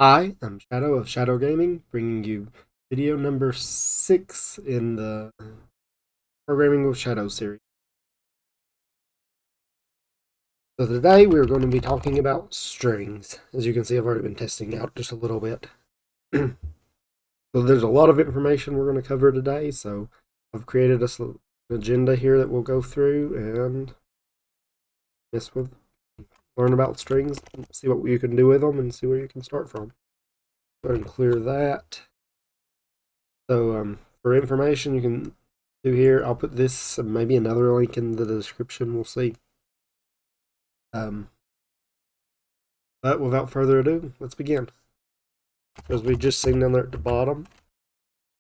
Hi, I'm Shadow of Shadow Gaming, bringing you video number 6 in the Programming with Shadow series. So today we're going to be talking about strings. As you can see, I've already been testing out just a little bit. So there's a lot of information we're going to cover today, so I've created an agenda here that we'll go through and mess with, learn about strings, see what you can do with them, and see where you can start from. Go ahead and clear that. So for information, you can do here. I'll put this and maybe another link in the description. We'll see. Um, but without further ado, let's begin. As we just seen down there at the bottom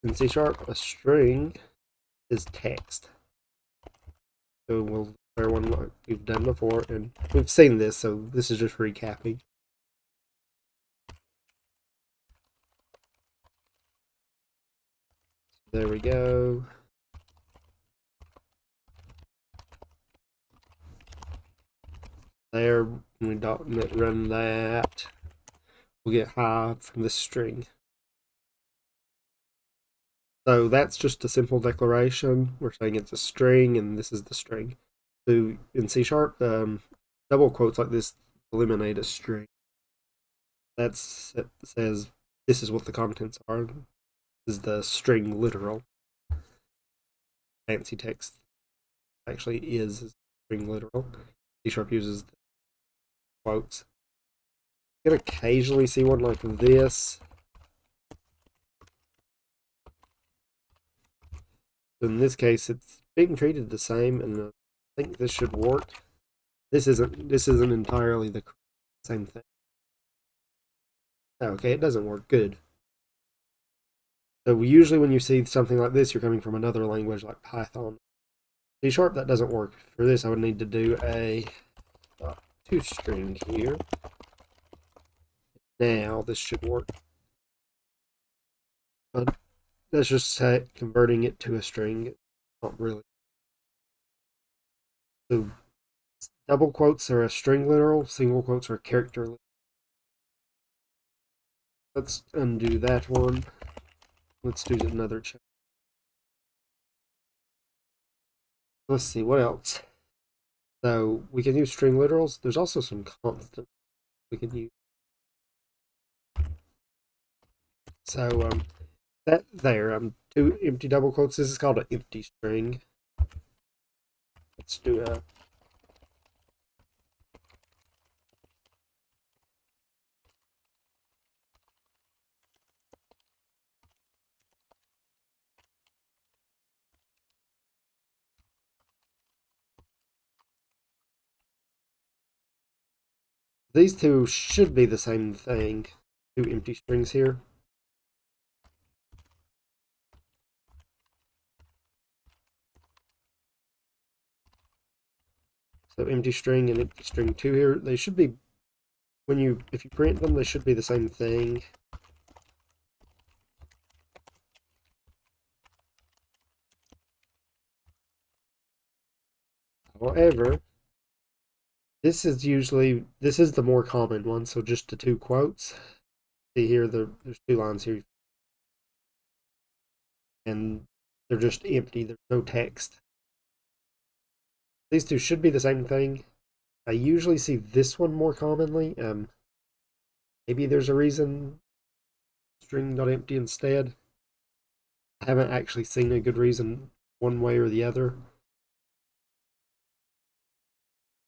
in C Sharp, a string is text. So we'll declare one like we've done before, and we've seen this, so this is just recapping. There we go. There, when we .NET run that, we'll get high from this string. So that's just a simple declaration. We're saying it's a string, and this is the string. So in C Sharp, double quotes like this eliminate a string. That says this is what the contents are. This is the string literal. Fancy text actually is string literal. C Sharp uses quotes. You can occasionally see one like this. In this case, it's being treated the same, and I think this should work. This isn't entirely the same thing. Okay, it doesn't work. Good. So usually when you see something like this, you're coming from another language like Python. C Sharp, that doesn't work. For this, I would need to do a toString here. Now this should work. But let's just say converting it to a string. Not really. So double quotes are a string literal, single quotes are a character literal. Let's undo that one. Let's do another check. Let's see, what else? So we can use string literals. There's also some constant we can use. So that there, two empty double quotes. This is called an empty string. Let's do a these two should be the same thing. Two empty strings here. So empty string and empty string 2 here. They should be, if you print them, they should be the same thing. However, this is the more common one, so just the two quotes. See here, there's two lines here, and they're just empty. There's no text. These two should be the same thing. I usually see this one more commonly. Maybe there's a reason string not empty instead. I haven't actually seen a good reason one way or the other.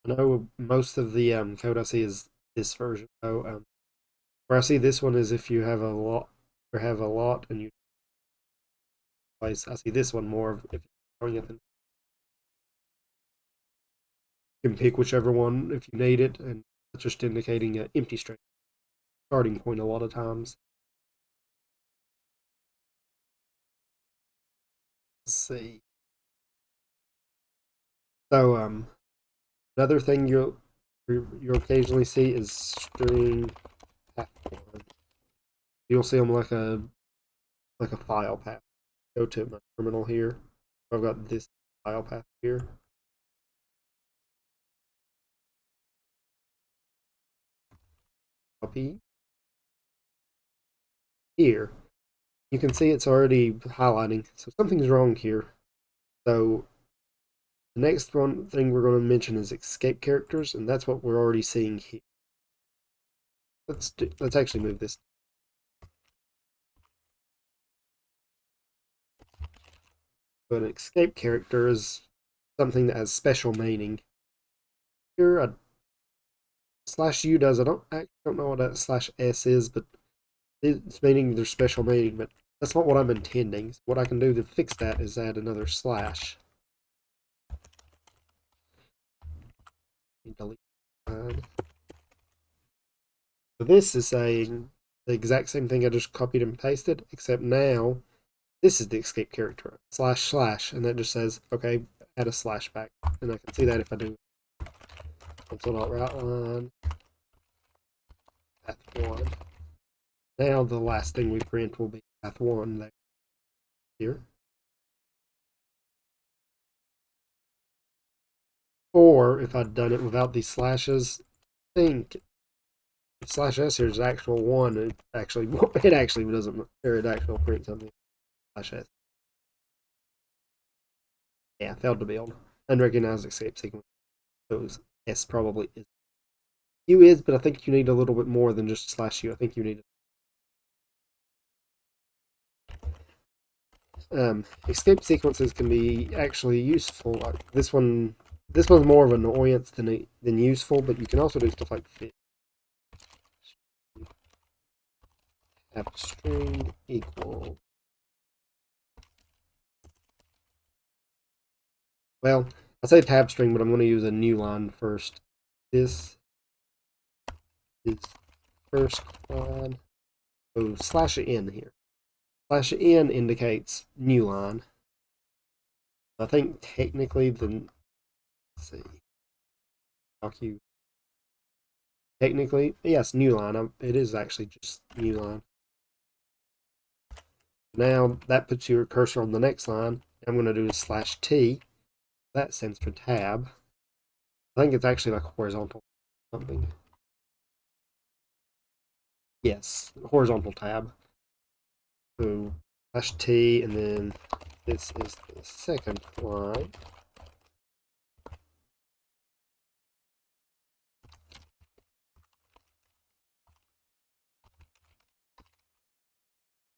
I know most of the code I see is this version. So where I see this one is if you have a lot and you place. I see this one more if you're throwing it. You can pick whichever one if you need it, and that's just indicating an empty string starting point a lot of times. Let's see. So another thing you'll occasionally see is string path one. You'll see them like a file path. Go to my terminal here. I've got this file path here. Copy. here, you can see it's already highlighting. So something's wrong here. So the next thing we're going to mention is escape characters, and that's what we're already seeing here. Let's actually move this. But an escape character is something that has special meaning. Here, a /u does. I don't know what that /s is, but it's meaning there's special meaning. But that's not what I'm intending. So what I can do to fix that is add another slash. Delete. So this is saying the exact same thing I just copied and pasted, except now this is the escape character // and that just says okay, add a slash back, and I can see that if I do console.writeline path1. Now the last thing we print will be path1 there here. Or if I'd done it without these slashes, I think /s here is actual one. It actually doesn't, or it actually prints something /s. Yeah, failed to build. Unrecognized escape sequence. So S probably is. U is, but I think you need a little bit more than just /u. I think you need escape sequences can be actually useful. Like this one's more of an annoyance than useful, but you can also do stuff like fit. Have string equal. Well, I say tab string, but I'm going to use a new line first. This is first line. So /n here. /n indicates new line. I think technically let's see. Technically, yes, new line. It is actually just new line. Now that puts your cursor on the next line. I'm going to do a /t. That stands for tab. I think it's actually like horizontal something. Yes, horizontal tab. So /t, and then this is the second line.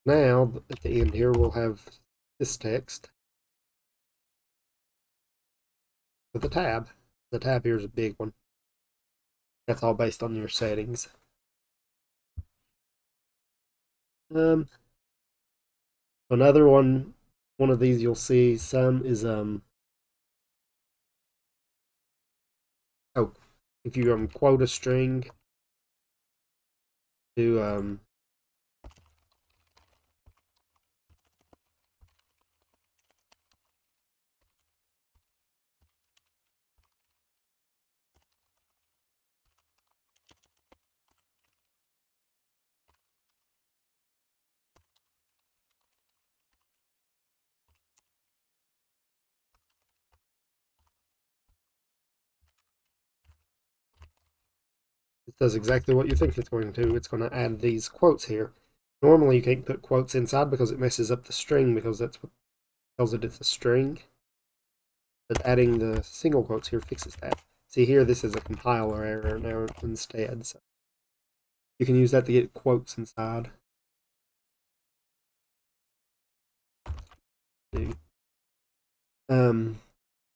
Now at the end here we'll have this text with a tab. The tab here is a big one. That's all based on your settings. Another one of these you'll see some is oh, if you quote a string to it does exactly what you think it's going to. It's going to add these quotes here. Normally you can't put quotes inside because it messes up the string, because that's what tells it it's a string. But adding the single quotes here fixes that. See here, this is a compiler error now instead. So you can use that to get quotes inside. I'm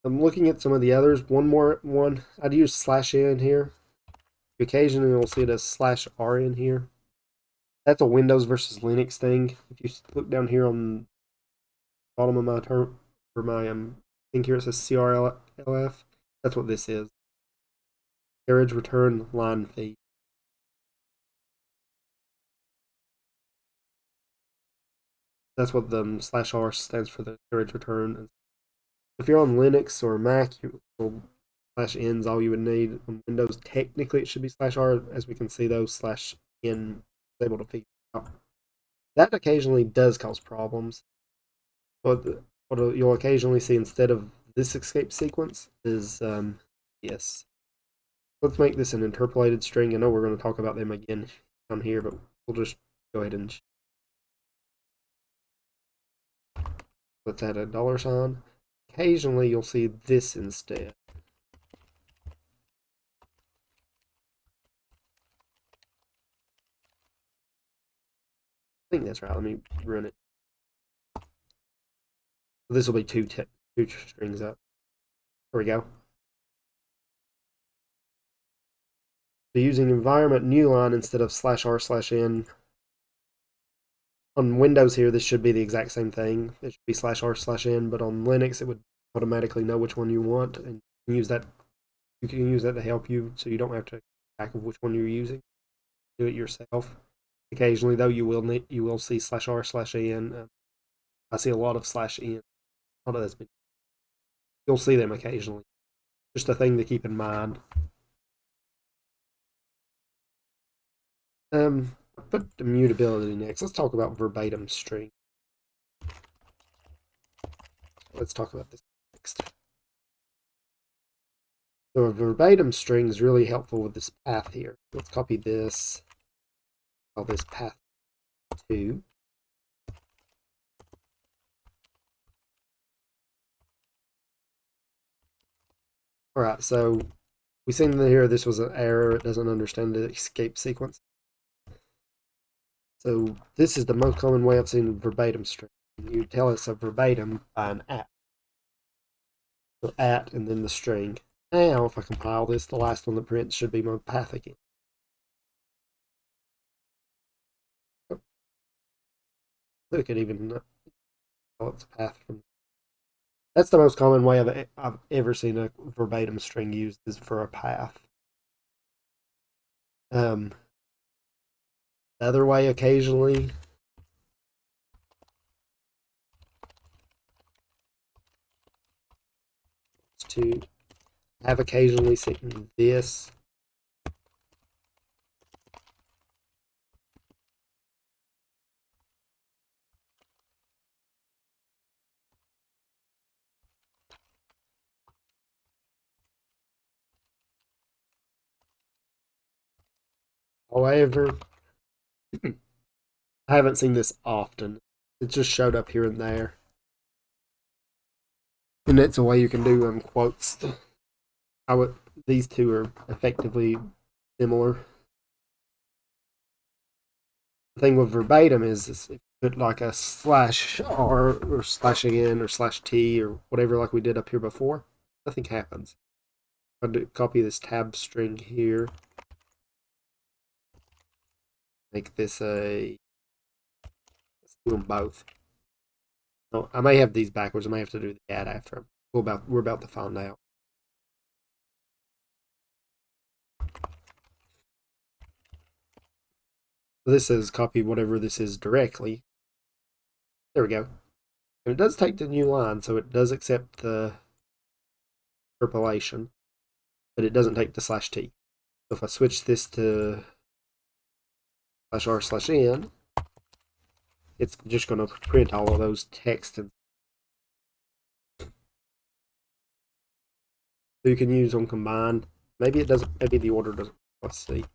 looking at some of the others. One I'd use /n here. Occasionally you'll see it as /r in here. That's a Windows versus Linux thing. If you look down here on the bottom of my term, or my thing here, it says CRLF. That's what this is. Carriage return line fee. That's what the /r stands for, the carriage return. If you're on Linux or Mac, /n is all you would need. On Windows, technically it should be /r, as we can see though, /n is able to figure out. That occasionally does cause problems. But what you'll occasionally see instead of this escape sequence is yes. Let's make this an interpolated string. I know we're going to talk about them again down here, but we'll just go ahead and Let's add a $sign. Occasionally you'll see this instead. I think that's right. Let me run it. This will be two strings up. There we go. So using environment new line instead of /r/n. On Windows here, this should be the exact same thing. It should be /r/n, but on Linux, it would automatically know which one you want, and use that. You can use that to help you, so you don't have to keep track of which one you're using. Do it yourself. Occasionally, though, you will see /r/n. I see a lot of /n. You'll see them occasionally. Just a thing to keep in mind. Put immutability next. Let's talk about verbatim string. Let's talk about this next. So a verbatim string is really helpful with this path here. Let's copy this. Call this path 2. Alright, so we seen here this was an error. It doesn't understand the escape sequence. So this is the most common way I've seen a verbatim string. You tell us a verbatim by an at. So at and then the string. Now, if I compile this, the last one that prints should be my path again. Look at even its path from. That's the most common way I've ever seen a verbatim string used is for a path. The other way, occasionally, is to have occasionally seen this. However, I haven't seen this often. It just showed up here and there. And it's a way you can do quotes. These two are effectively similar. The thing with verbatim is if you put like a /r or /n or /t or whatever like we did up here before, nothing happens. I'll copy this tab string here. Make this a. Let's do them both. Oh, I may have these backwards. I may have to do the add after them. We're about to find out. So this says copy whatever this is directly. There we go. And it does take the new line, so it does accept the interpolation, but it doesn't take the /t. So if I switch this to /r/n, it's just going to print all of those text. So you can use them combined. Maybe it doesn't. Maybe the order doesn't. Let's see.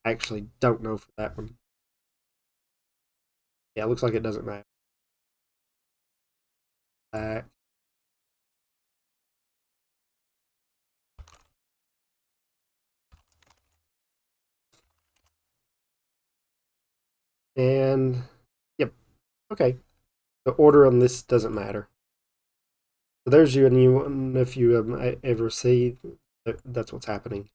I actually don't know for that one. Yeah, it looks like it doesn't matter. Back. And yep, okay. The order on this doesn't matter. So there's your new one. If you ever see, that's what's happening.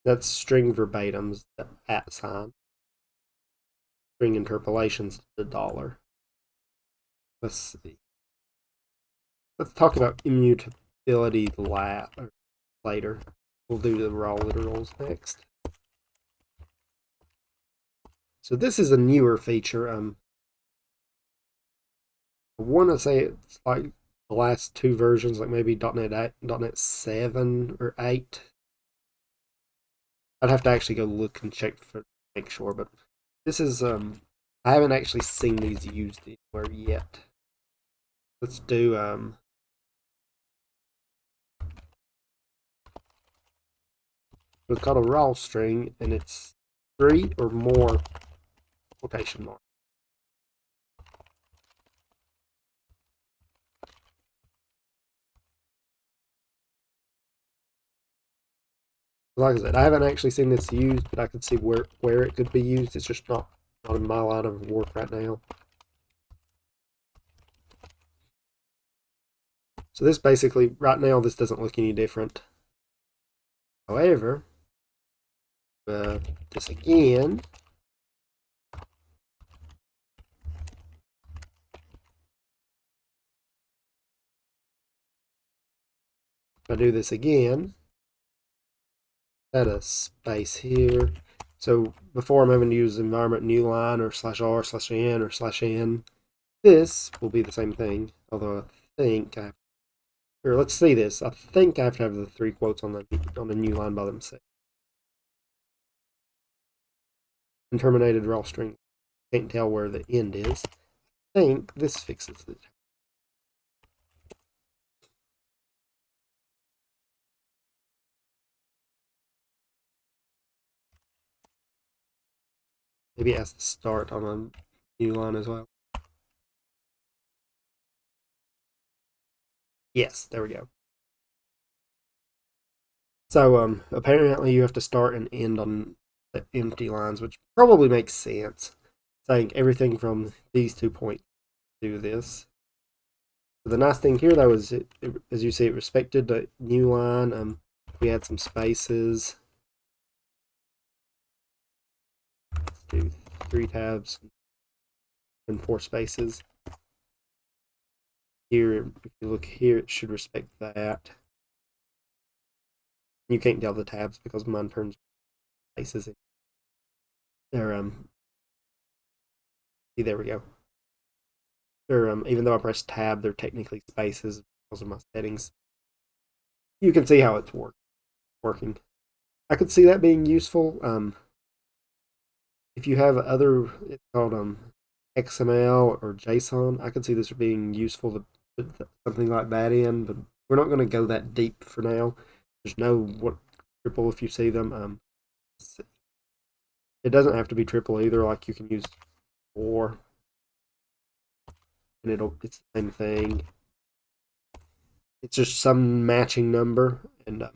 That's string verbatims, the @ sign. String interpolations, the $. Let's see. Let's talk about immutability later. We'll do the raw literals next. So this is a newer feature. I want to say it's like the last two versions, like maybe .NET 7 or 8. I'd have to actually go look and check to make sure, but this is I haven't actually seen these used anywhere yet. Let's do it's called a raw string, and it's 3 or more quotation marks. Like I said, I haven't actually seen this used, but I can see where it could be used. It's just not in my line of work right now. So this basically, right now, this doesn't look any different. However, this again. If I do this again, add a space here. So before I'm having to use environment new line or /r/n or /n, this will be the same thing. Although I think here, let's see this. I think I have to have the 3 quotes on the new line by themselves. And terminated raw string. Can't tell where the end is. I think this fixes it. Maybe it has to start on a new line as well. Yes, there we go. So apparently you have to start and end on the empty lines, which probably makes sense. Saying everything from these 2 points do this. But the nice thing here though is as you see, it respected the new line. We had some spaces. Let's do 3 tabs and 4 spaces. Here, if you look here, it should respect that. You can't tell the tabs because mine turns spaces in. There, see, there we go. They're, even though I press tab, they're technically spaces because of my settings. You can see how it's working. I could see that being useful. If you have other, it's called XML or JSON, I could see this being useful to put something like that in, but we're not going to go that deep for now. Just know what triple if you see them. It doesn't have to be triple either. Like you can use 4, and it's the same thing. It's just some matching number, and the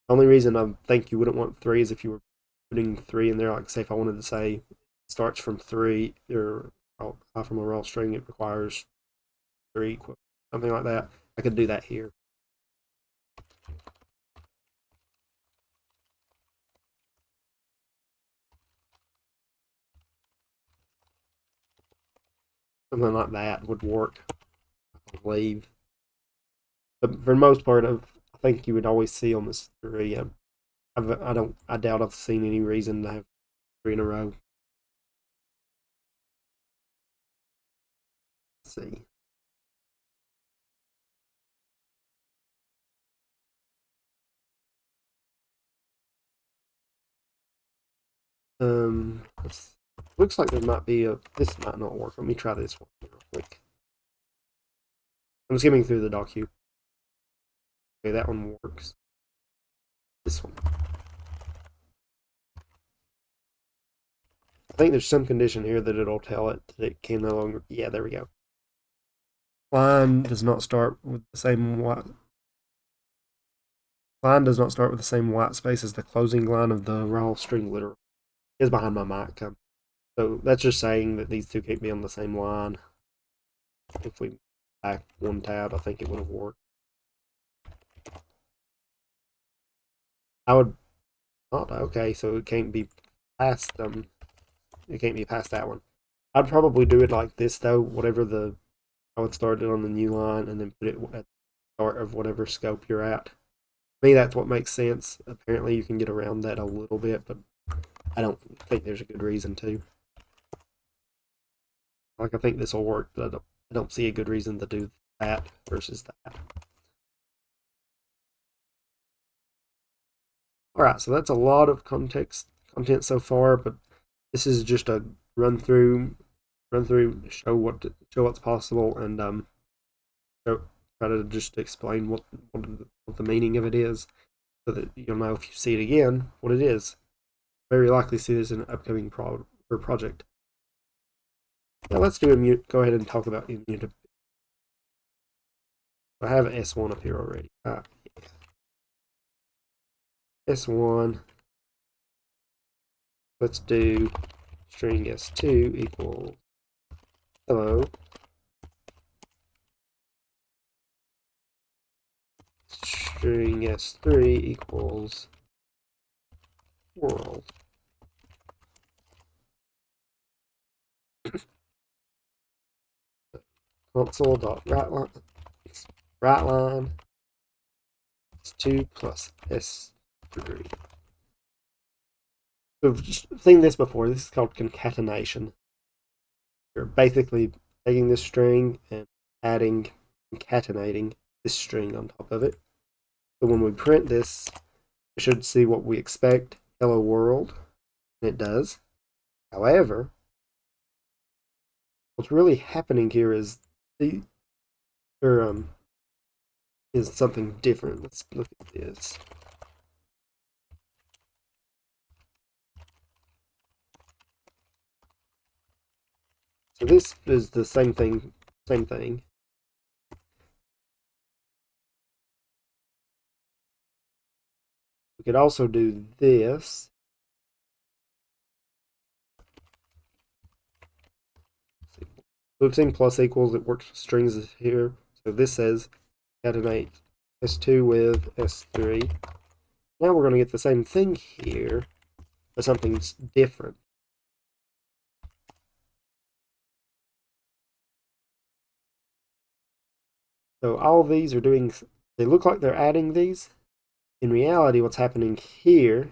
only reason I think you wouldn't want 3 is if you were putting 3 in there. Like say if I wanted to say starts from 3 or from a raw string, it requires 3, something like that. I could do that here. Something like that would work, I believe. But for the most part, I think you would always see on this 3. I doubt I've seen any reason to have 3 in a row. Let's see. Looks like there might be this might not work. Let me try this one real quick. I'm skimming through the docu. Okay, that one works. This one. I think there's some condition here that it'll tell it that it can no longer. Yeah, there we go. Line does not start with the same white. Line does not start with the same white space as the closing line of the raw string literal. It's behind my mic. So that's just saying that these 2 can't be on the same line. If we back 1 tab, I think it would have worked. I would not. Okay, so it can't be past it can't be past that one. I'd probably do it like this though. I would start it on the new line and then put it at the start of whatever scope you're at. To me, that's what makes sense. Apparently, you can get around that a little bit, but I don't think there's a good reason to. Like I think this will work, but I don't see a good reason to do that versus that. All right, so that's a lot of content so far, but this is just a run through, show what's possible, and try to just explain what the meaning of it is, so that you'll know if you see it again what it is. Very likely see this in an upcoming project. Now let's go ahead and talk about immutability. I have S1 up here already. Yeah. S1. Let's do string S2 equals hello. String S3 equals world. Console.writeLine S2 plus S3. We've seen this before. This is called concatenation. You're basically taking this string and concatenating this string on top of it. So when we print this, we should see what we expect. Hello world, and it does. However, what's really happening here is is something different. Let's look at this. So this is the same thing. We could also do this. Looping plus equals, it works with strings here. So this says concatenate S2 with S3. Now we're going to get the same thing here, but something's different. So all of these are doing, they look like they're adding these. In reality, what's happening here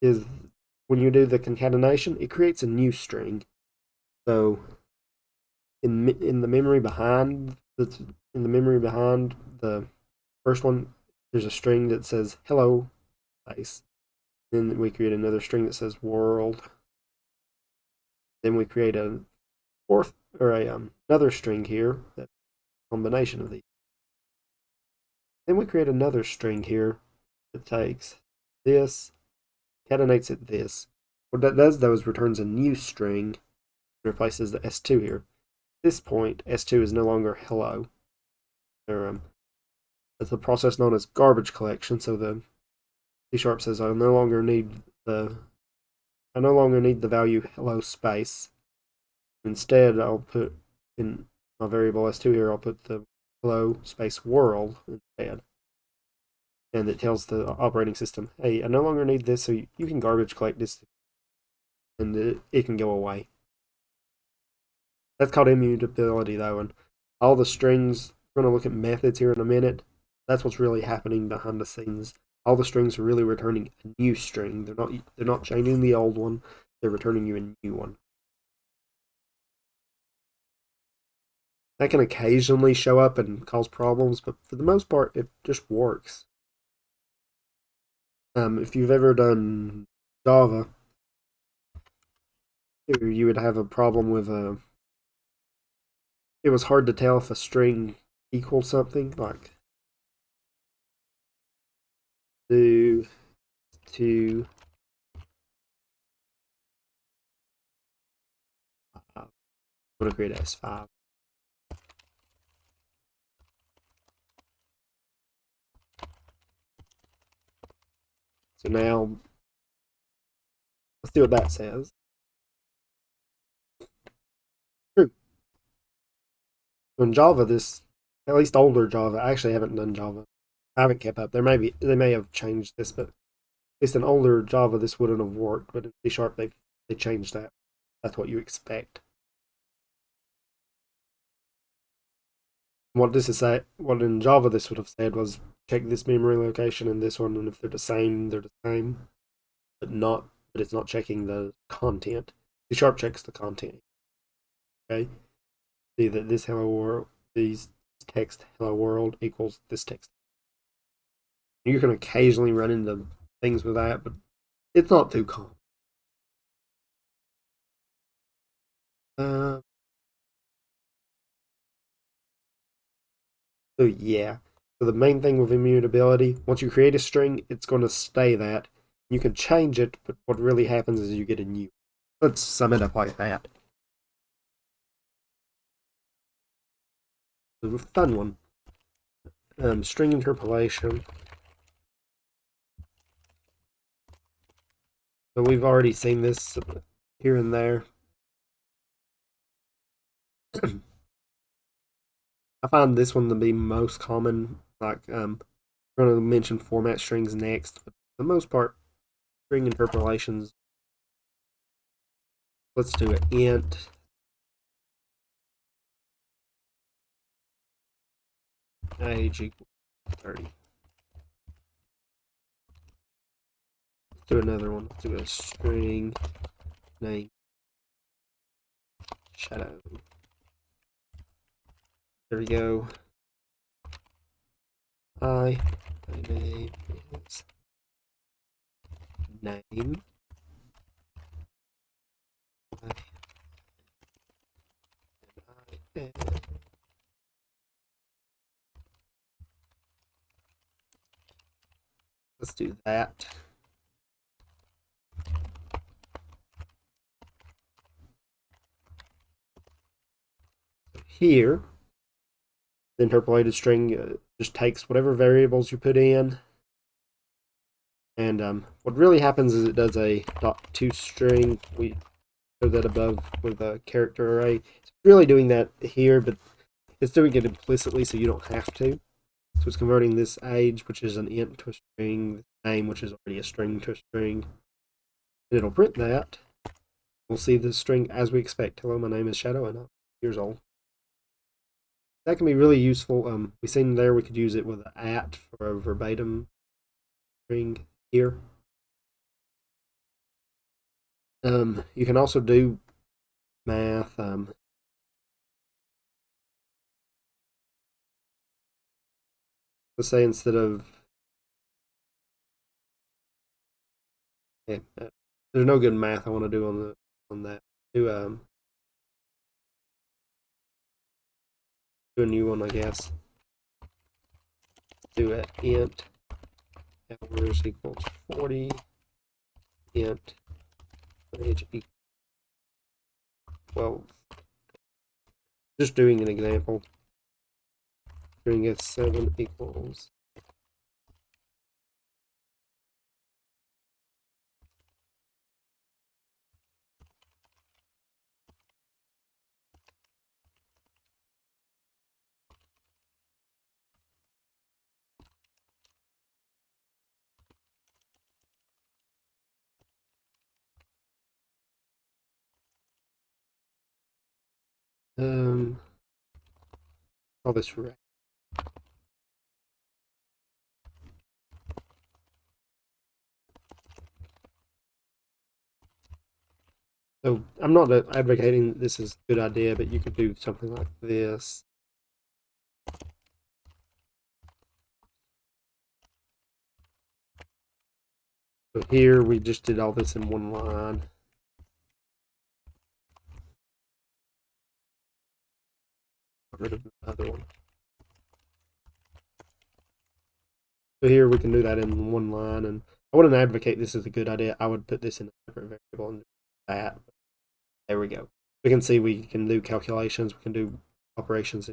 is when you do the concatenation, it creates a new string. So in the memory behind the first one, there's a string that says hello place. Then we create another string that says world. Then we create a fourth or another string here, that combination of these. Then we create another string here that takes this, concatenates it this. What that does though is returns a new string and replaces the S2 here. At this point, S2 is no longer hello. It's a process known as garbage collection. So the C# says I no longer need the value hello space. Instead, I'll put in my variable S2 here, I'll put the hello space world instead. And it tells the operating system, hey, I no longer need this, so you can garbage collect this, and it can go away. That's called immutability, though, and all the strings, we're going to look at methods here in a minute. That's what's really happening behind the scenes. All the strings are really returning a new string. They're not changing the old one. They're returning you a new one. That can occasionally show up and cause problems, but for the most part, it just works. If you've ever done Java, you would have a problem with it was hard to tell if a string equals something, like do to I'm going to create S5. So now, let's see what that says. True. In Java, at least older Java, I actually haven't done Java. I haven't kept up. They may have changed this, but at least in older Java, this wouldn't have worked. But in C# they changed that. That's what you expect. What in Java this would have said was check this memory location and this one, and if they're the same, they're the same. But it's not checking the content. C# checks the content. Okay. See that this hello world, these text hello world equals this text. You can occasionally run into things with that, but it's not too common. So yeah. So the main thing with immutability, once you create a string, it's going to stay that. You can change it, but what really happens is you get a new. Let's sum it up like that. The fun one. String interpolation. So we've already seen this here and there. I find this one to be most common. Like, I'm going to mention format strings next, but for the most part, string interpolations. Let's do it. Int age equals 30. Let's do another one. Let's do a string name shadow. There we go. My name is name. Let's do that. Here, the interpolated string just takes whatever variables you put in, and what really happens is it does a .toString. We show that above with a character array. It's really doing that here, but it's doing it implicitly, so you don't have to. So it's converting this age, which is an int, to a string, name, which is already a string, to a string, and it'll print that. We'll see the string as we expect. Hello, my name is Shadow, and I'm years old. That can be really useful. We seen there we could use it with an @ for a verbatim string here. You can also do math. Let's say instead of there's no good math I want to do on that. Do a new one, I guess. Do it int hours equals 40, int age equals 12. Just doing an example. Doing it 7 equals all this right. So I'm not advocating this is a good idea, but you could do something like this. So here we just did all this in one line. Got rid of the other one. So here we can do that in one line, and I wouldn't advocate this as a good idea. I would put this in a separate variable and do that. There we go. We can see we can do calculations, we can do operations.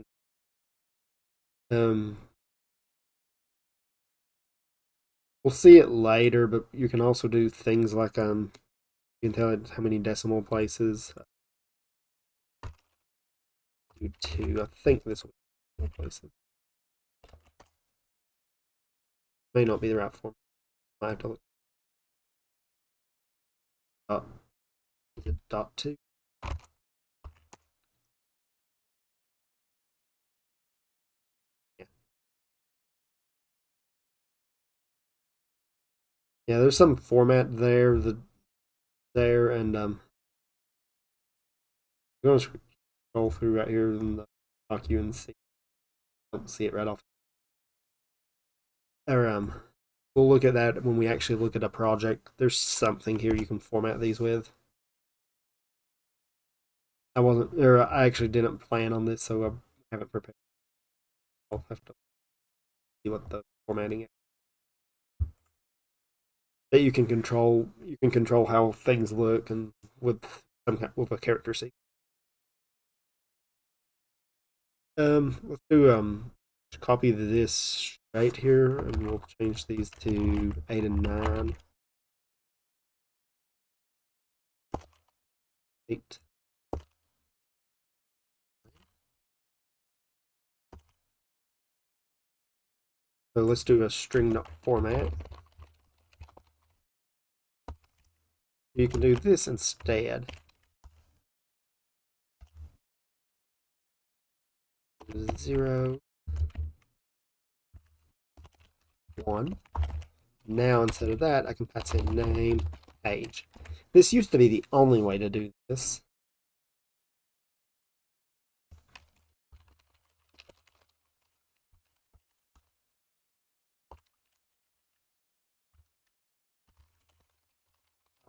We'll see it later, but you can also do things like you can tell it how many decimal places. Do 2. I think this will be places. May not be the right form. I have to look. Is it .2? Yeah, there's some format there, and I'm going to scroll through right here in the doc you and see. Don't see it right off. Or we'll look at that when we actually look at a project. There's something here you can format these with. I actually didn't plan on this, so I haven't prepared. I'll have to see what the formatting is. That you can control how things look and with with a character sequence. Let's do copy this right here, and we'll change these to 8 and 9. 8. So let's do a string format. You can do this instead. 0, 1. Now instead of that, I can pass in name, age. This used to be the only way to do this.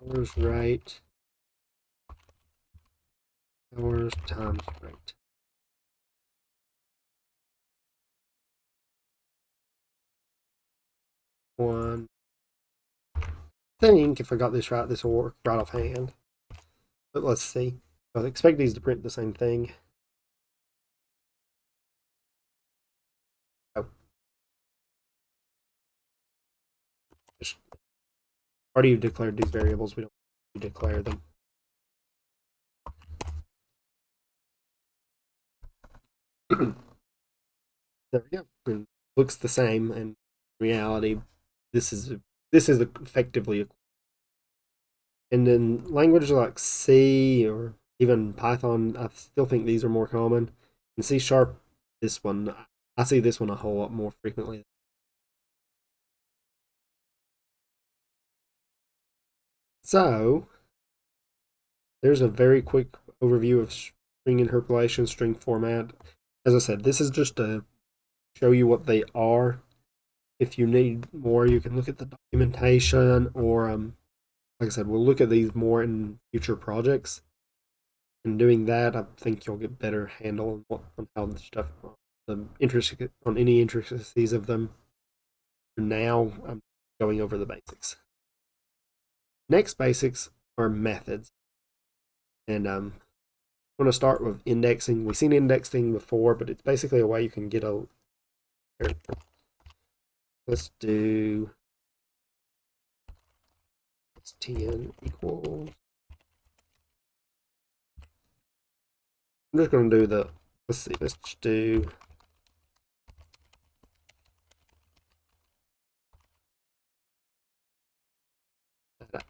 Hours right. Hours times right. One. I think if I got this right, this will work right offhand. But let's see. I expect these to print the same thing. Oh. Already you've declared these variables. We don't declare them. There we go. It looks the same, and in reality, this is effectively a. And in languages like C or even Python, I still think these are more common. In C Sharp, this one, I see this one a whole lot more frequently. So, there's a very quick overview of string interpolation, string format. As I said, this is just to show you what they are. If you need more, you can look at the documentation, or like I said, we'll look at these more in future projects. In doing that, I think you'll get better handle on how the stuff, the interest on any intricacies of them. Now I'm going over the basics. Next basics are methods, and I'm going to start with indexing. We've seen indexing before, but it's basically a way you can get a. Let's do 10 equals. I'm just going to do the. Let's see. Let's just do.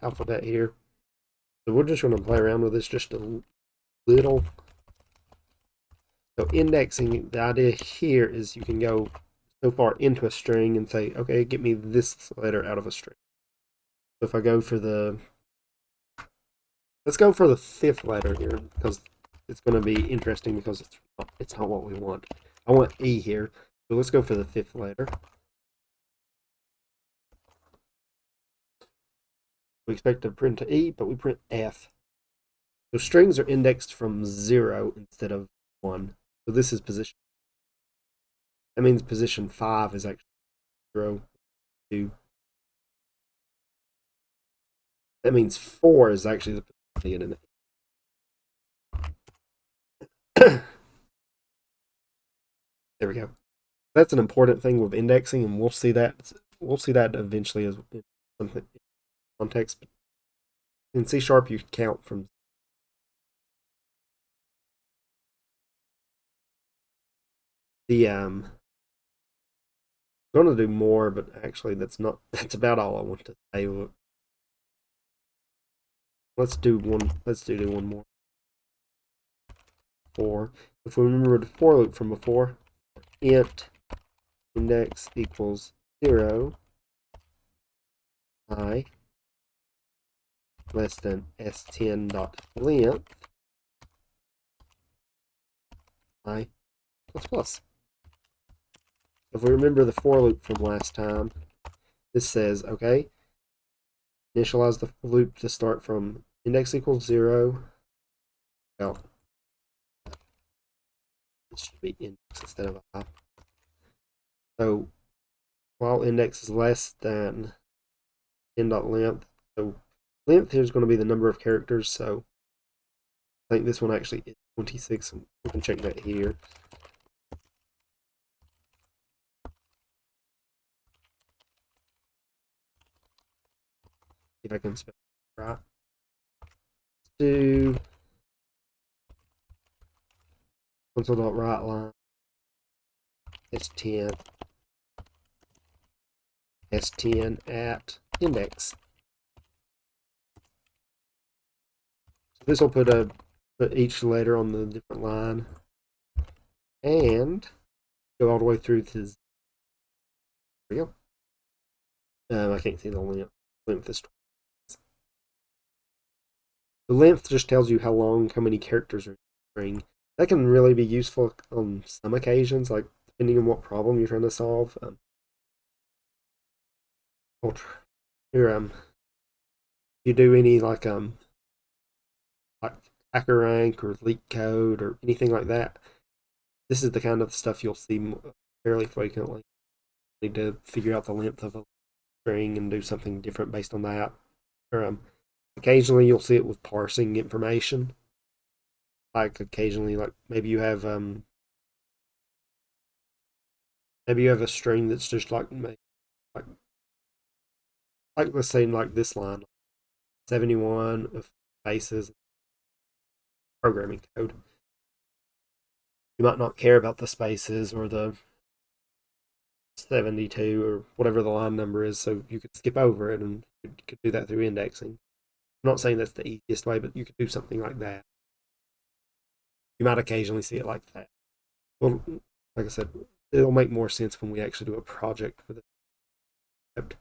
Alphabet here. So we're just going to play around with this just a little. So indexing, the idea here is you can go so far into a string and say, okay, get me this letter out of a string. So if I go for the, let's go for the 5th letter here, because it's going to be interesting because it's not what we want. I want E here. So let's go for the 5th letter. We expect to print to E, but we print F. So strings are indexed from 0 instead of 1. So this is position. That means position 5 is actually 0, 2. That means 4 is actually the position in it. There we go. That's an important thing with indexing, and we'll see that eventually as something context. In C Sharp, you count from. The I'm going to do more, but actually that's about all I want to say. Let's do one. Let's do one more. 4. If we remember the for loop from before, int index equals 0, I less than s10 dot length, I plus plus. If we remember the for loop from last time, this says, okay, initialize the loop to start from index equals 0. Well, it should be index instead of I. So while index is less than n.length, so length here is going to be the number of characters, so I think this one actually is 26, and we can check that here. If I can spell it right. Let's do console.write line, S10, S10 at index. So this will put each letter on the different line and go all the way through to. There we go. I can't see the length. Length is 20. The length just tells you how many characters are in the string. That can really be useful on some occasions, like depending on what problem you're trying to solve. Here, you do any like hacker rank or leak code or anything like that, this is the kind of stuff you'll see fairly frequently. You need to figure out the length of a string and do something different based on that. Or occasionally you'll see it with parsing information. Like occasionally, like maybe you have a string that's just like let's say like this line, 71 of spaces programming code. You might not care about the spaces or the 72 or whatever the line number is, so you could skip over it and you could do that through indexing. I'm not saying that's the easiest way, but you could do something like that. You might occasionally see it like that. Well, like I said, it'll make more sense when we actually do a project with it.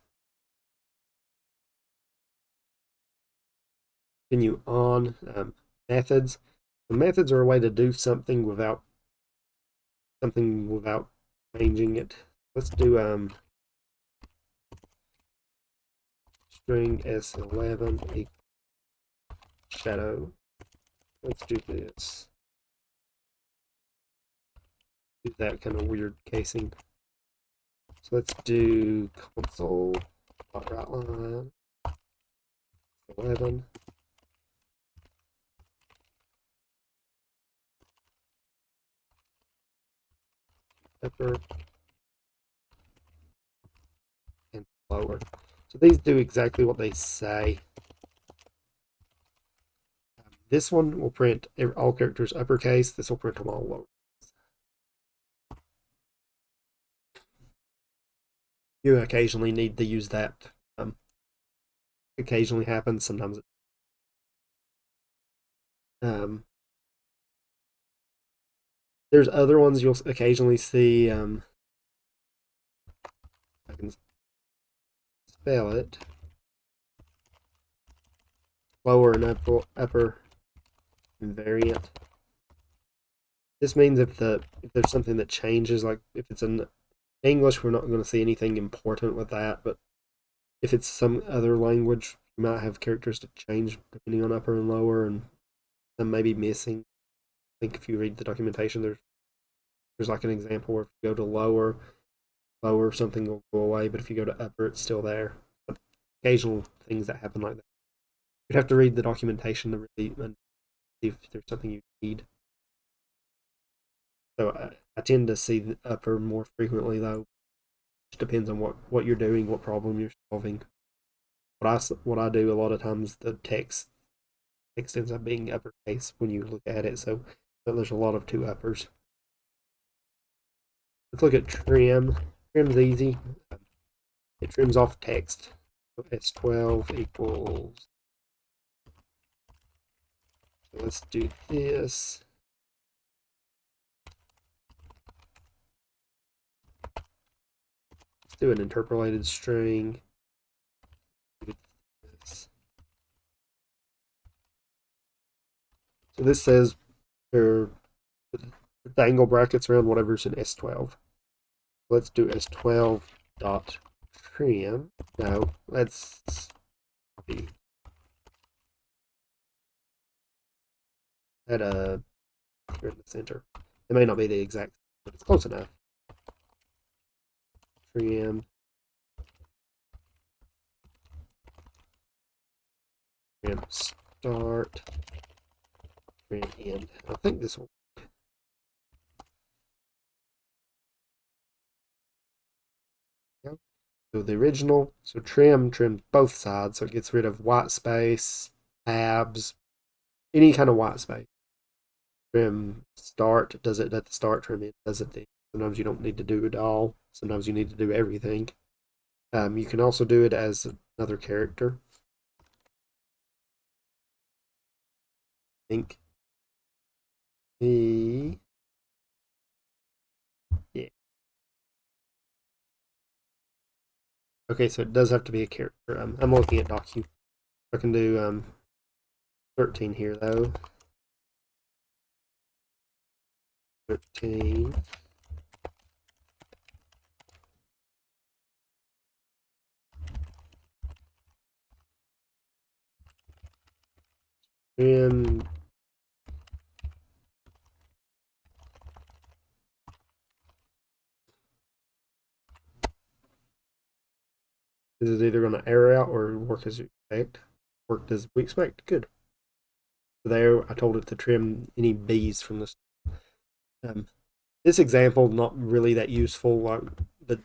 Continue on. Methods. The methods are a way to do something without changing it. Let's do string s11 equals shadow. Let's do this. Do that kind of weird casing. So let's do console.write line 11. Upper and lower. So these do exactly what they say. This one will print all characters uppercase. This will print them all lower. You occasionally need to use that. Occasionally happens. Sometimes there's other ones you'll occasionally see. I can spell it. Lower and upper invariant. This means if there's something that changes, like if it's in English, we're not going to see anything important with that, but if it's some other language, you might have characters that change depending on upper and lower, and some may be missing. I think if you read the documentation, there's like an example where if you go to lower something will go away, but if you go to upper, it's still there. But occasional things that happen like that. You'd have to read the documentation to really see if there's something you need. So I tend to see the upper more frequently, though. It depends on what you're doing, what problem you're solving. What I do a lot of times, the text ends up being uppercase when you look at it, so there's a lot of two uppers. Let's look at trim. Trim's easy. It trims off text. So S12 equals. So let's do this. Let's do an interpolated string. So this says the angle brackets around whatever's in S12. Let's do S12 dot trim. No, let's be at here in the center. It may not be the exact, but it's close enough. Trim start, trim end. I think this will. So the original, so trims both sides, so it gets rid of white space, tabs, any kind of white space. trim start, does it at the start, trim it, does it then. Sometimes you don't need to do it all. Sometimes you need to do everything. You can also do it as another character. I think the yeah. Okay, so it does have to be a character. I'm looking at docu. I can do 13 here though. 13. And this is either going to error out or work as you expect. Worked as we expect. Good. So there, I told it to trim any B's from this. This example, not really that useful, but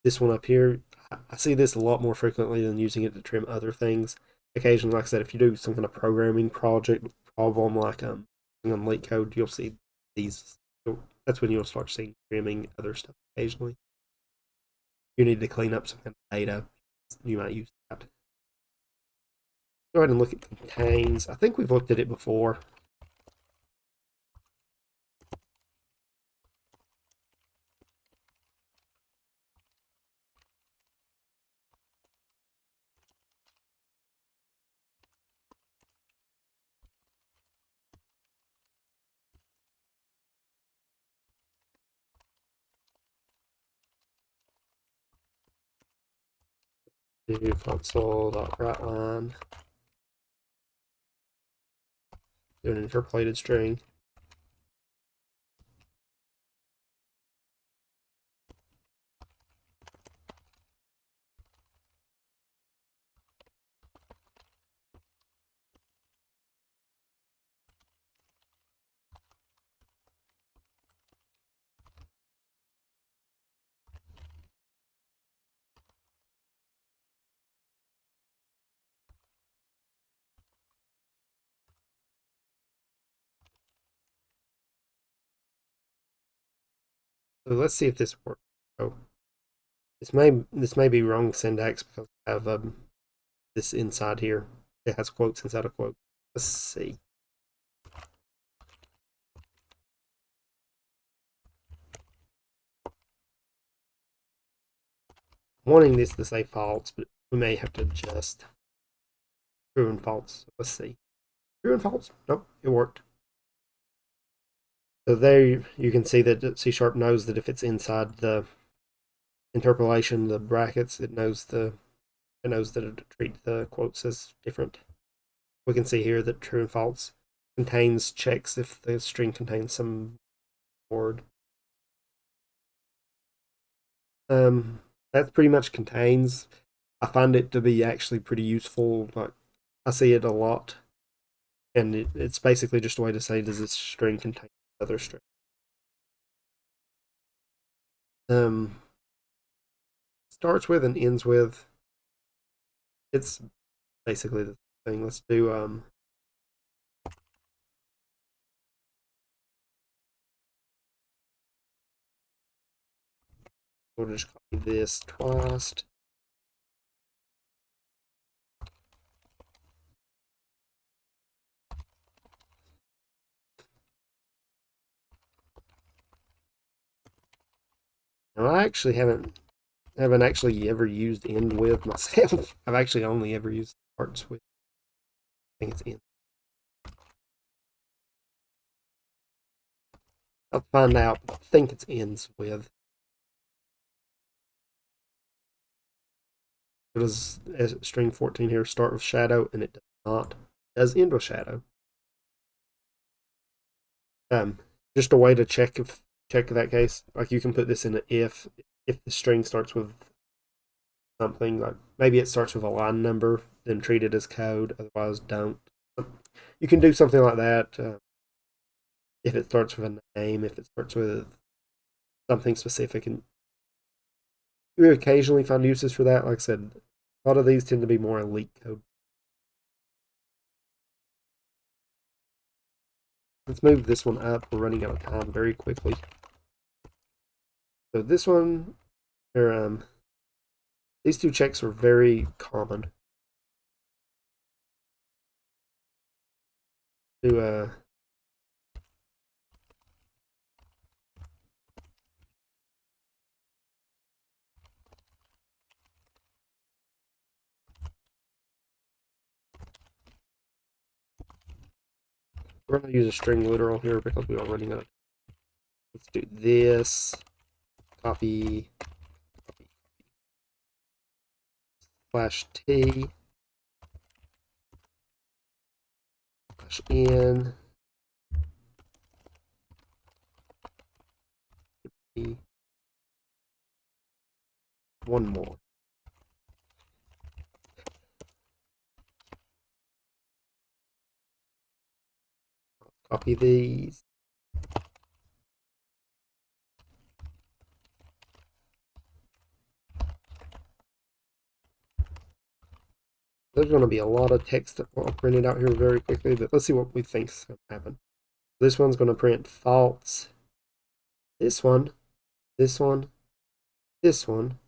this one up here, I see this a lot more frequently than using it to trim other things. Occasionally, like I said, if you do some kind of programming project problem like on LeetCode, you'll see these. That's when you'll start seeing trimming other stuff occasionally. You need to clean up some kind of data, you might use that. Go ahead and look at contains. I think we've looked at it before. Do console.writeLine. Do an interpolated string. So let's see if this works. Oh, this may be wrong syntax because I have this inside here. It has quotes inside a quote. Let's see. Wanting this to say false, but we may have to adjust. True and false. Let's see. True and false. Nope, it worked. So there you can see that C# knows that if it's inside the interpolation, the brackets, it knows that it treat the quotes as different. We can see here that true and false contains checks if the string contains some word. That's pretty much contains. I find it to be actually pretty useful. Like I see it a lot, and it's basically just a way to say, does this string contain other string? Starts with and ends with. It's basically the thing. Let's do we'll just copy this twice. Now I actually haven't actually ever used end with myself. I've actually only ever used starts with. I think it's end. I'll find out. I think it's ends with. It does string 14 here start with shadow, and it does not. It does end with shadow. Just a way to check that case. Like you can put this in an if the string starts with something, like maybe it starts with a line number, then treat it as code. Otherwise, don't. You can do something like that. If it starts with a name, if it starts with something specific, and you occasionally find uses for that. Like I said, a lot of these tend to be more elite code. Let's move this one up. We're running out of time very quickly. So this one, or these two checks are very common. To we're going to use a string literal here because we are running out of. Let's do this. Copy /t /n one more. Copy these. There's going to be a lot of text that I'll print it out here very quickly, but let's see what we think's going to happen. This one's going to print false. This one, this one, this one,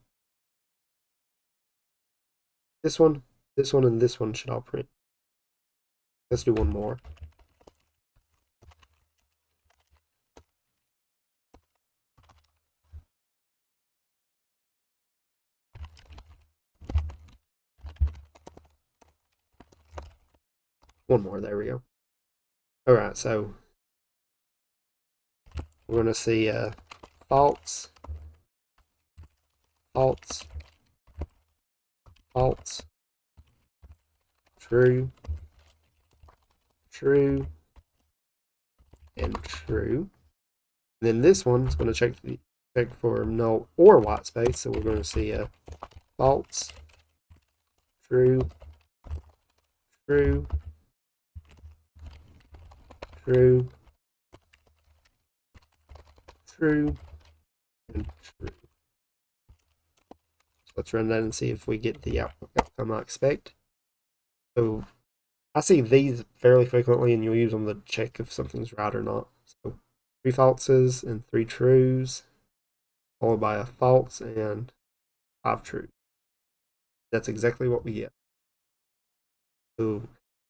this one, this one, and this one should all print. Let's do one more. One more, there we go. Alright, so we're going to see false, false, false, true, true, and true. And then this one's going to check for null or white space, so we're going to see false, true, true, true, true, and true. So let's run that and see if we get the outcome I expect. So I see these fairly frequently, and you'll use them to check if something's right or not. So 3 falses and 3 trues, followed by a false and 5 trues. That's exactly what we get. So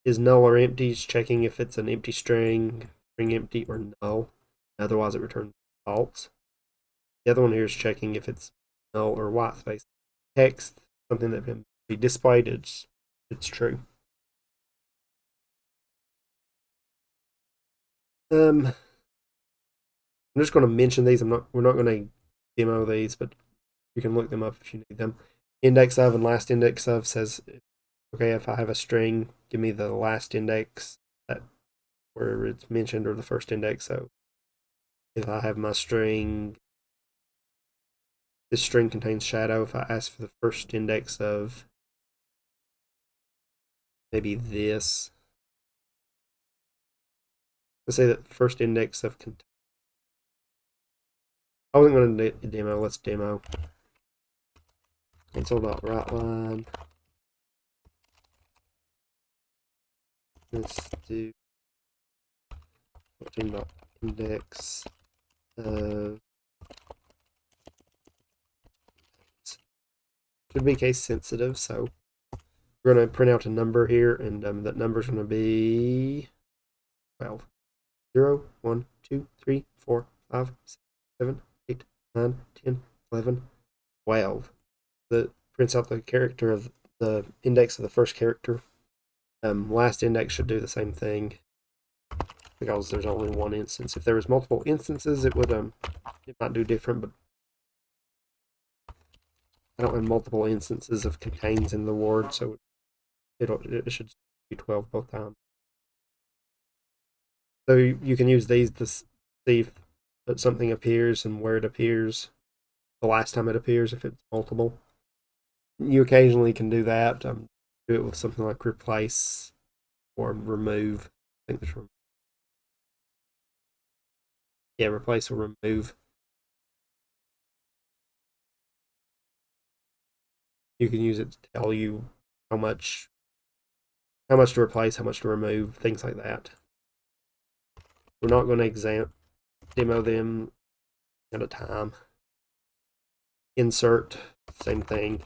is null or empty is checking if it's an empty string empty, or null. Otherwise, it returns false. The other one here is checking if it's null or white space. Text, something that can be displayed, it's true. I'm just going to mention these. We're not going to demo these, but you can look them up if you need them. Index of and last index of says, okay, if I have a string, give me the last index where it's mentioned, or the first index. So if I have my string, this string contains shadow, if I ask for the first index of maybe this, let's say that the first index of I wasn't going to demo, let's demo console.writeLine. Let's do 14.index of, should be case sensitive, so we're going to print out a number here, and that number is going to be 12. 0, 1, 2, 3, 4, 5, 6, 7, 8, 9, 10, 11, 12. That prints out the character of the index of the first character. Last index should do the same thing because there's only one instance. If there was multiple instances, it would it might do different, but I don't have multiple instances of contains in the word, so it should be 12 both times. So you can use these to see if something appears and where it appears, the last time it appears, if it's multiple. You occasionally can do that. Do it with something like replace or remove. I think there's replace or remove. You can use it to tell you how much to replace, how much to remove, things like that. We're not going to demo them at a time. Insert, same thing.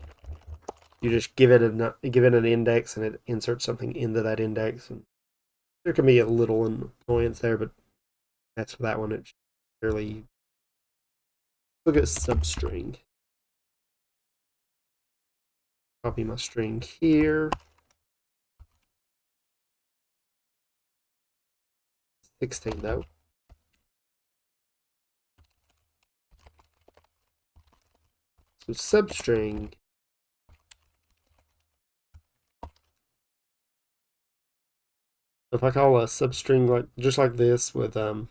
You just give it an index and it inserts something into that index. And there can be a little annoyance there, but that's for that one. It's fairly. Look at substring. Copy my string here. 16 though. So substring. If I call a substring like just like this with see,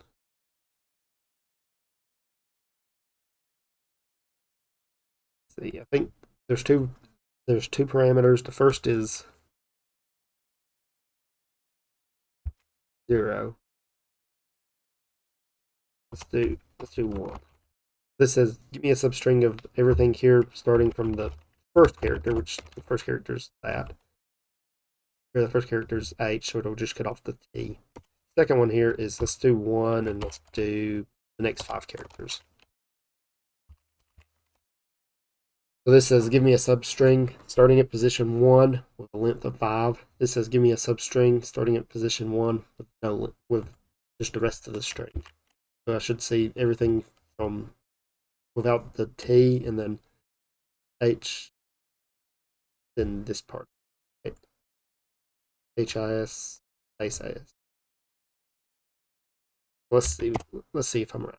I think there's two parameters. The first is 0. Let's do 1. This says give me a substring of everything here starting from the first character, which the first character is that. Here the first character is H, so it'll just cut off the T. Second one here is let's do 1 and let's do the next 5 characters. So this says give me a substring starting at position 1 with a length of 5. This says give me a substring starting at position 1 with no with just the rest of the string. So I should see everything from without the T and then H, then this part. HIS, space AS. Let's see if I'm right.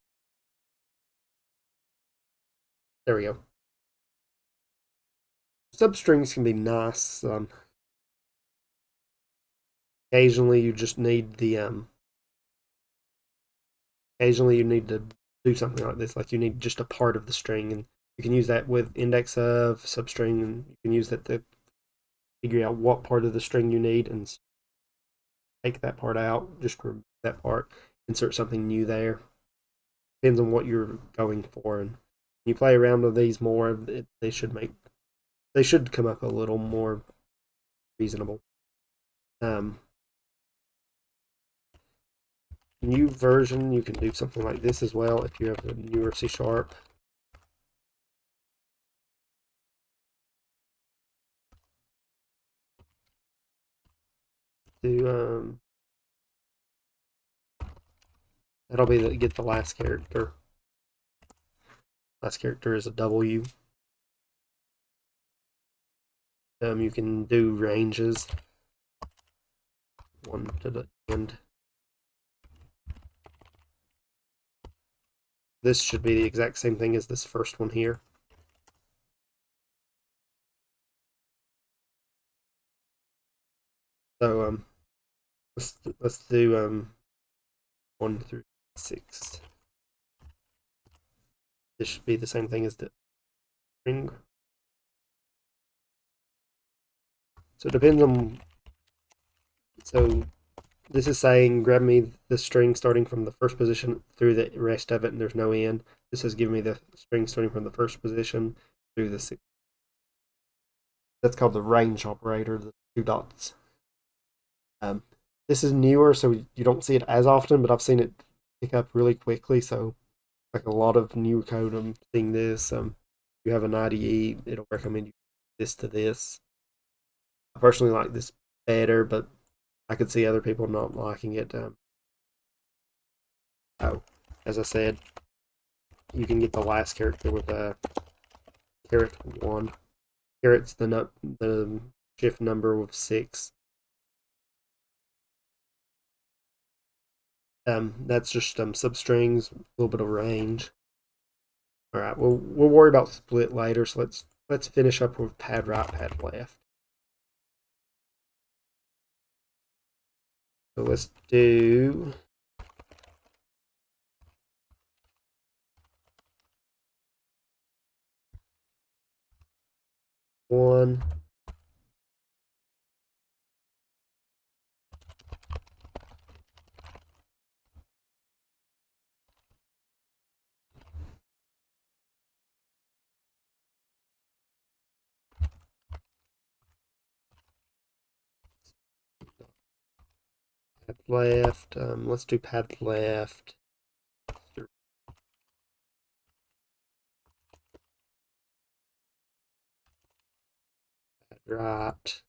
There we go. Substrings can be nice. Occasionally you just need the occasionally you need to do something like this, like you need just a part of the string, and you can use that with index of substring, and you can use that to figure out what part of the string you need and take that part out, just remove that part, insert something new there. Depends on what you're going for, and you play around with these more, they should come up a little more reasonable. New version, you can do something like this as well if you have a newer C#. Do that'll be get the last character. Last character is a W. You can do ranges. 1 to the end. This should be the exact same thing as this first one here. So let's do 1 through 6. This should be the same thing as the string. So it depends on. So this is saying grab me the string starting from the first position through the rest of it, and there's no end. This is giving me the string starting from the first position through the 6th. That's called the range operator, the 2 dots. This is newer, so you don't see it as often, but I've seen it pick up really quickly. So, like a lot of new code, I'm seeing this. You have an IDE, it'll recommend you this to this. I personally like this better, but I could see other people not liking it. Oh, as I said, you can get the last character with a caret 1. Caret's the shift number with 6. That's just substrings, a little bit of range. All right, we'll worry about split later. So let's finish up with pad right, pad left. So let's do 1. Pad left. Let's do pad left. Pad right.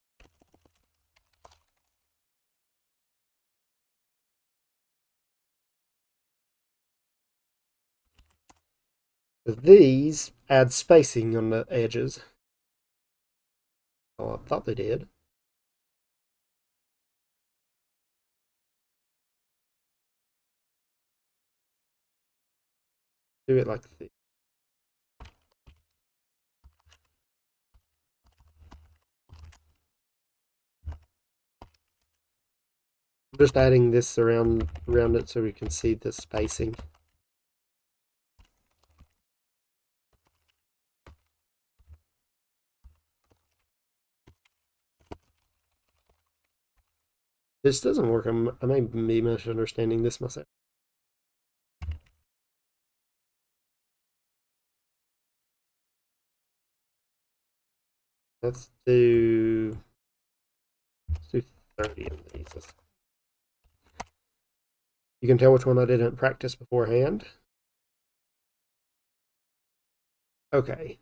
These add spacing on the edges. Oh, I thought they did. Do it like this. I'm just adding this around it so we can see the spacing. This doesn't work. I may be misunderstanding this myself. Let's do 30 of these. You can tell which one I didn't practice beforehand. Okay.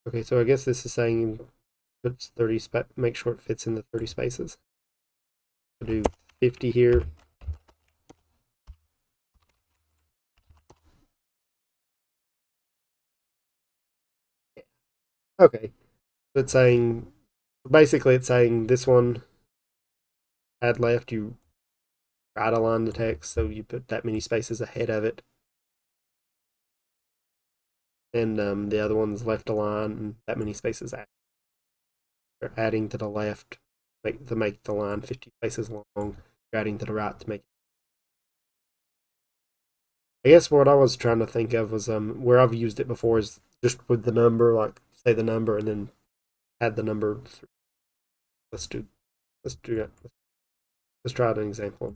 Okay, so I guess this is saying put 30 make sure it fits in the 30 spaces. I'll do 50 here. Okay. So it's saying basically it's saying this one add left, you right align the text, so you put that many spaces ahead of it. And the other one's left align and that many spaces adding to the left to make the line 50 spaces long, adding to the right to make. I guess what I was trying to think of was where I've used it before is just with the number, like say the number and then add the number. Let's do that. Let's try an example.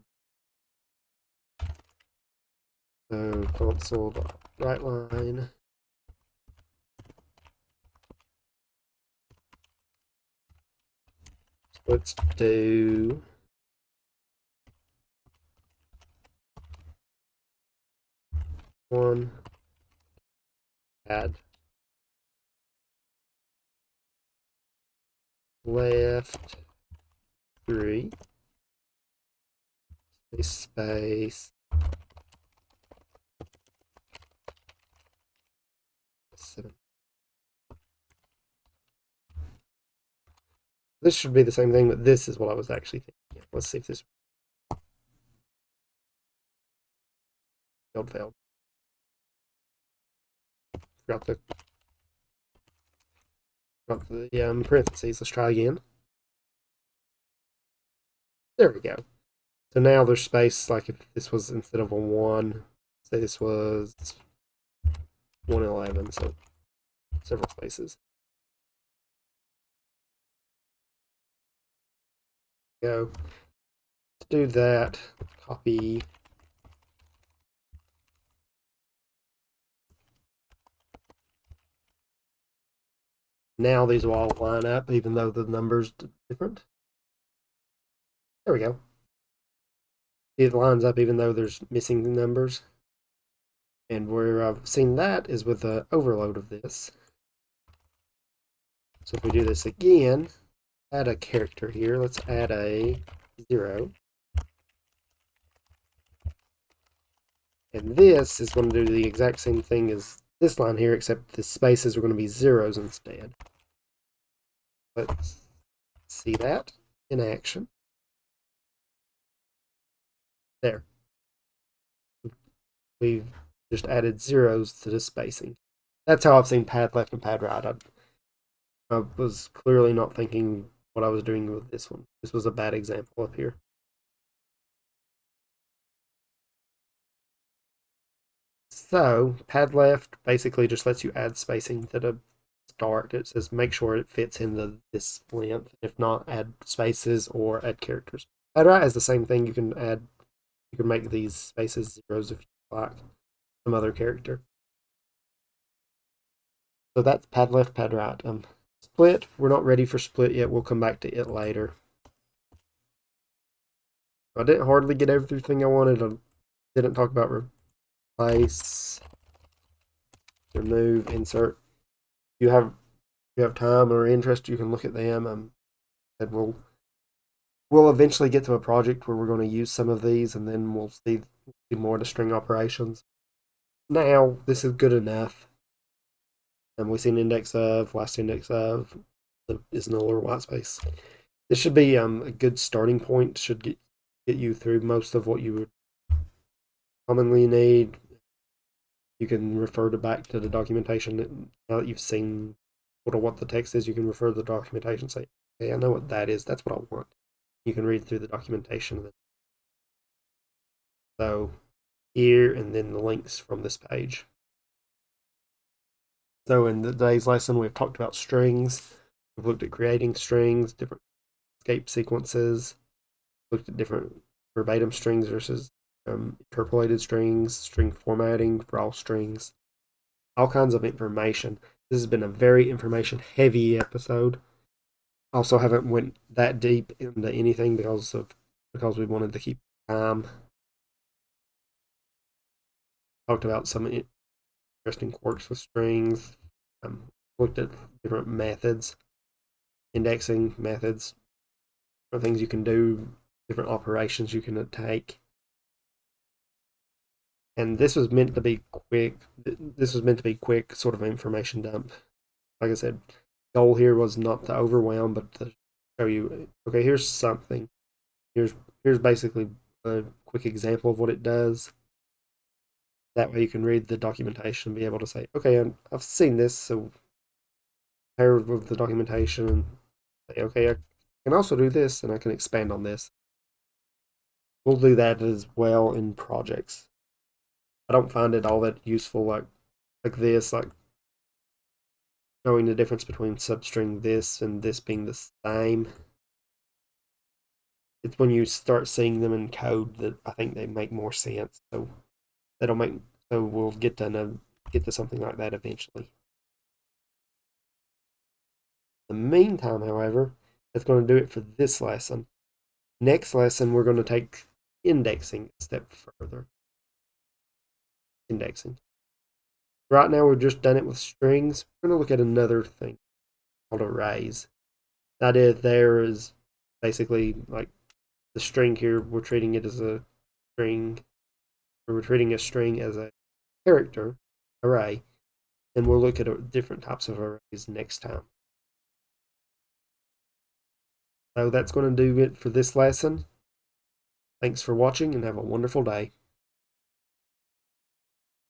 So console right line. So let's do one, add left 3 space 7. This should be the same thing, but this is what I was actually thinking. Let's see if this failed. Forgot the parentheses. Let's try again. There we go. So now there's space, like if this was instead of a 1, say this was 111, so several spaces. Go. Let's do that. Copy. Now these will all line up, even though the numbers are different. There we go. It lines up even though there's missing numbers. And where I've seen that is with the overload of this. So if we do this again, add a character here. Let's add a 0. And this is going to do the exact same thing as this line here, except the spaces are going to be zeros instead. Let's see that in action. There. We've just added zeros to the spacing. That's how I've seen pad left and pad right. I was clearly not thinking what I was doing with this one. This was a bad example up here. So, pad left basically just lets you add spacing to the start. It says make sure it fits in this length. If not, add spaces or add characters. Pad right is the same thing. You can make these spaces zeros if you like some other character. So that's pad left, pad right. Split, we're not ready for split yet. We'll come back to it later. I didn't hardly get everything I wanted. I didn't talk about replace, remove, insert. You have time or interest, you can look at them. And we'll eventually get to a project where we're going to use some of these, and then we'll see more of the string operations. Now this is good enough. And we've seen index of, last index of is null or white space. This should be a good starting point. Should get you through most of what you would commonly need. You can refer back to the documentation now that you've seen what the text is. You can refer to the documentation. Say, hey, I know what that is. That's what I want. You can read through the documentation. So here and then the links from this page. So in today's lesson, we've talked about strings. We've looked at creating strings, different escape sequences, looked at different verbatim strings versus interpolated strings, string formatting for all strings, all kinds of information. This has been a very information heavy episode. Also haven't went that deep into anything because we wanted to keep time. Talked about some interesting quirks with strings. Looked at different methods, indexing methods, different things you can do, different operations you can take. And this was meant to be quick. This was meant to be quick, sort of information dump. Like I said, goal here was not to overwhelm, but to show you, okay, here's something. Here's basically a quick example of what it does. That way you can read the documentation and be able to say, okay, I've seen this, so pair with the documentation and say, okay, I can also do this and I can expand on this. We'll do that as well in projects. I don't find it all that useful like this, like knowing the difference between substring this and this being the same. It's when you start seeing them in code that I think they make more sense. So that'll make so we'll get to something like that eventually. In the meantime, however, that's going to do it for this lesson. Next lesson, we're going to take indexing a step further. Indexing. Right now, we've just done it with strings. We're going to look at another thing called arrays. The idea there is basically like the string here, we're treating it as a string, or we're treating a string as a character array, and we'll look at different types of arrays next time. So that's going to do it for this lesson. Thanks for watching and have a wonderful day.